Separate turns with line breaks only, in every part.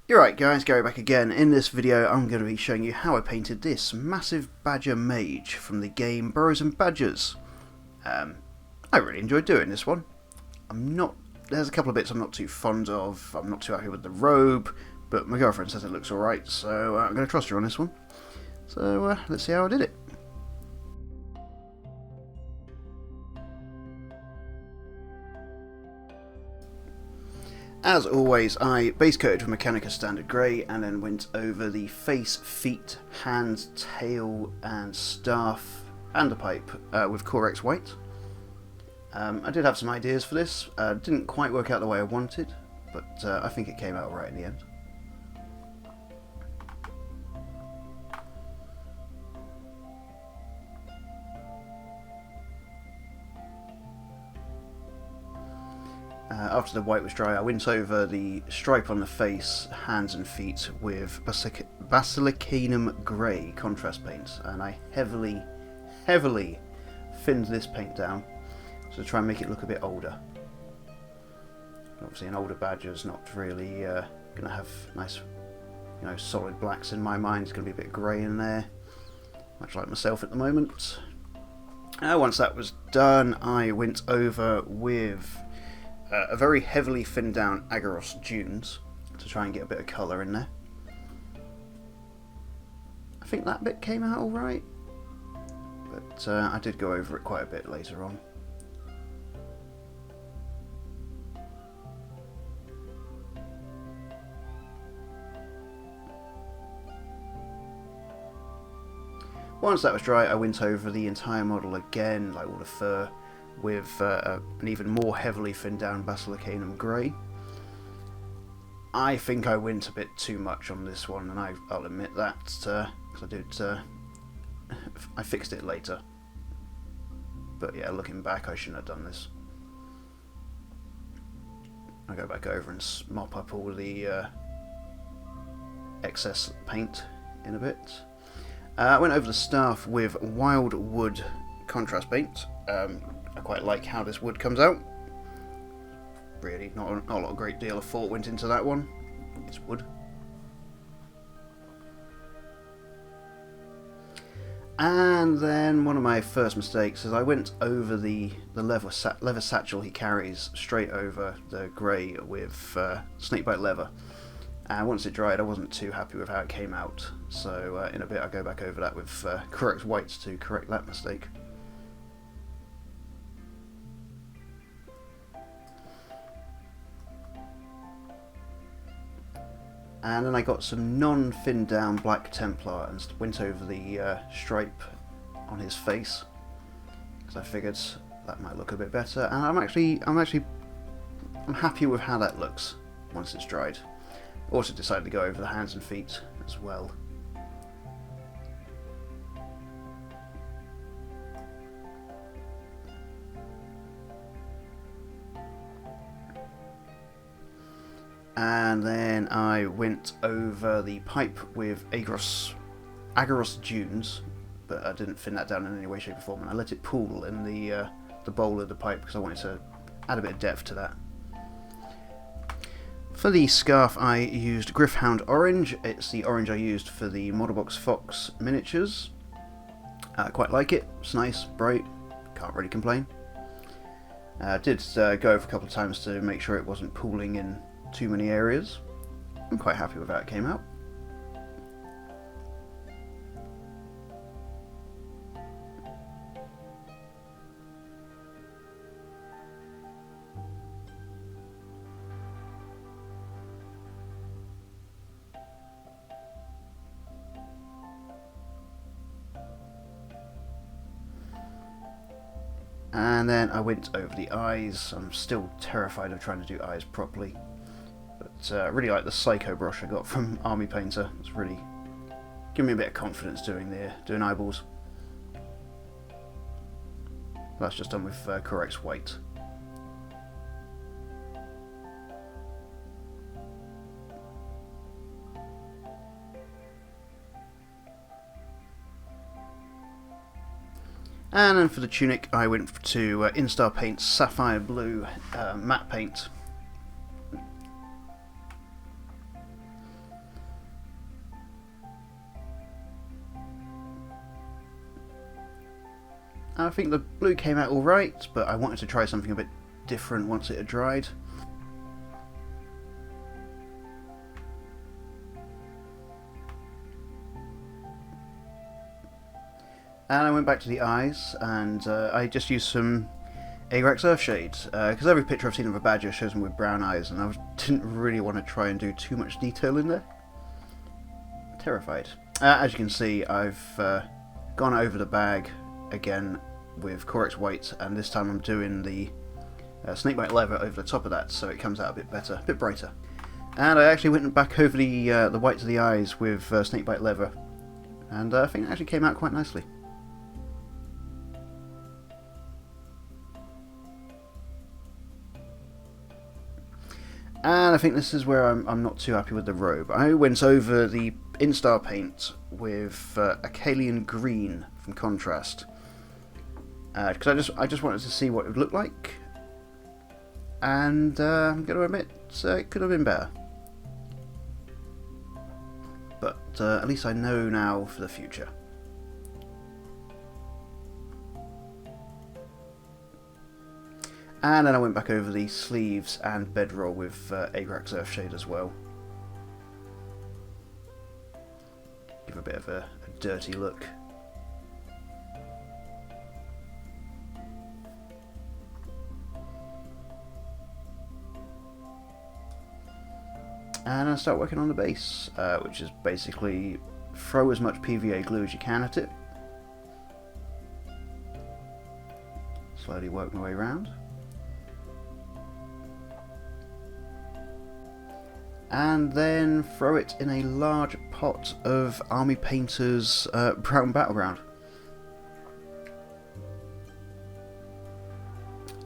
You're right guys, Gary back again. In this video I'm going to be showing you how I painted this massive Badger Mage from the game Burrows Badgers. I really enjoyed doing this one. There's a couple of bits I'm not too fond of. I'm not too happy with the robe, but my girlfriend says it looks alright, so I'm going to trust her on this one. So let's see how I did it. As always, I base coated with Mechanica Standard Grey and then went over the face, feet, hands, tail and staff and the pipe with Corex White. I did have some ideas for this. Didn't quite work out the way I wanted, but I think it came out right in the end. After the white was dry, I went over the stripe on the face, hands and feet with Basilicanum Grey contrast paint, and I heavily thinned this paint down to try and make it look a bit older. Obviously an older badger is not really going to have nice, solid blacks in my mind. It's going to be a bit grey in there, much like myself at the moment. Once that was done, I went over with a very heavily thinned down Agaros Dunes to try and get a bit of colour in there. I think that bit came out alright, but I did go over it quite a bit later on. Once that was dry, I went over the entire model again, like all the fur, with an even more heavily thinned down Basilicanum Grey. I think I went a bit too much on this one, and I'll admit that, because I fixed it later. But yeah, looking back, I shouldn't have done this. I'll go back over and mop up all the excess paint in a bit. I went over the staff with Wild Wood contrast paint. I quite like how this wood comes out. Really, not a lot of great deal of thought went into that one. It's wood. And then one of my first mistakes is I went over the leather satchel he carries straight over the grey with snakebite leather. And once it dried, I wasn't too happy with how it came out. So in a bit, I'll go back over that with Corex White to correct that mistake. And then I got some non-thinned down Black Templar and went over the stripe on his face, because I figured that might look a bit better. And I'm happy with how that looks once it's dried. Also decided to go over the hands and feet as well. And then I went over the pipe with Agaros Dunes, but I didn't thin that down in any way, shape or form, and I let it pool in the bowl of the pipe because I wanted to add a bit of depth to that. For the scarf I used Gryph-hound Orange. It's the orange I used for the Model Fox miniatures. I quite like it, it's nice, bright, can't really complain. I did go over a couple of times to make sure it wasn't pooling in too many areas. I'm quite happy with how it came out. And then I went over the eyes. I'm still terrified of trying to do eyes properly. But I really like the Psycho brush I got from Army Painter. It's really given me a bit of confidence doing eyeballs. That's just done with Corex White. And then for the tunic I went to Instar Paint's Sapphire Blue matte paint. I think the blue came out alright, but I wanted to try something a bit different once it had dried. And I went back to the eyes, and I just used some Agrax Earthshade, because every picture I've seen of a badger shows them with brown eyes, and I didn't really want to try and do too much detail in there. Terrified. As you can see, I've gone over the bag again with Corex White, and this time I'm doing the snakebite leather over the top of that, so it comes out a bit better, a bit brighter. And I actually went back over the white to the eyes with snakebite leather, and I think it actually came out quite nicely. And I think this is where I'm not too happy with the robe. I went over the Instar paint with Acalian Green from Contrast, because I just wanted to see what it would look like, and I'm going to admit it could have been better. But at least I know now for the future. And then I went back over the sleeves and bedroll with Agrax Earthshade as well. Give a bit of a dirty look. And I start working on the base, which is basically throw as much PVA glue as you can at it. Slowly work my way around. And then throw it in a large pot of Army Painter's Brown Battleground.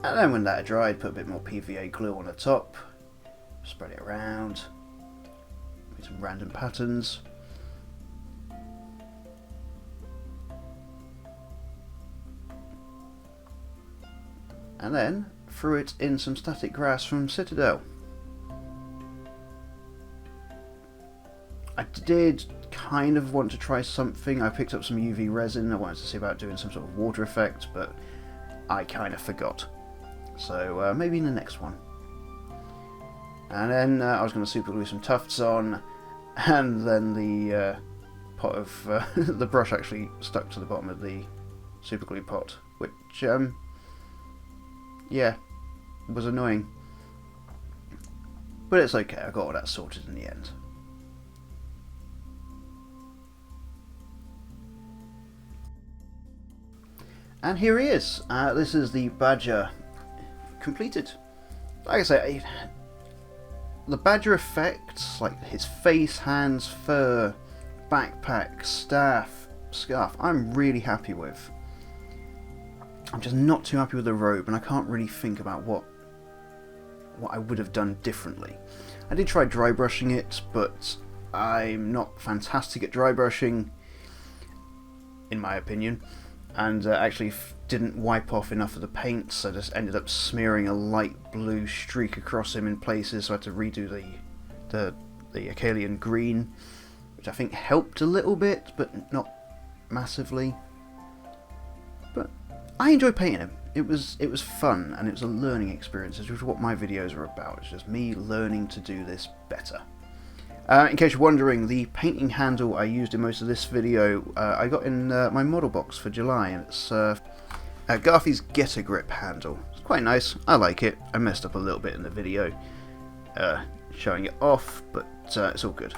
And then when that had dried, put a bit more PVA glue on the top, spread it around, make some random patterns. And then threw it in some static grass from Citadel. I did kind of want to try something. I picked up some UV resin. I wanted to see about doing some sort of water effect, but I kind of forgot. So maybe in the next one. And then I was going to super glue some tufts on, and then the pot of the brush actually stuck to the bottom of the super glue pot, which yeah, was annoying. But it's okay. I got all that sorted in the end. And here he is. This is the Badger completed. Like I say, the Badger effects, like his face, hands, fur, backpack, staff, scarf, I'm really happy with. I'm just not too happy with the robe, and I can't really think about what I would have done differently. I did try dry brushing it, but I'm not fantastic at dry brushing, in my opinion. And actually didn't wipe off enough of the paint, so just ended up smearing a light blue streak across him in places, so I had to redo the Acalian Green, which I think helped a little bit, but not massively. But I enjoyed painting him. It was fun, and it was a learning experience, which is what my videos are about. It's just me learning to do this better. In case you're wondering, the painting handle I used in most of this video, I got in my model box for July, and it's Garthy's Get a Grip handle. It's quite nice, I like it. I messed up a little bit in the video showing it off, but it's all good.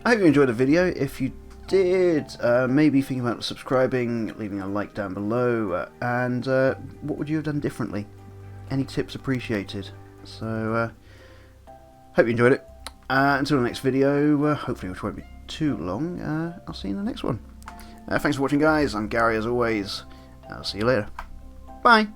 I hope you enjoyed the video. If you did, maybe think about subscribing, leaving a like down below, and what would you have done differently? Any tips appreciated. So, hope you enjoyed it. Until the next video, hopefully which won't be too long, I'll see you in the next one. Thanks for watching, guys. I'm Gary, as always. I'll see you later. Bye!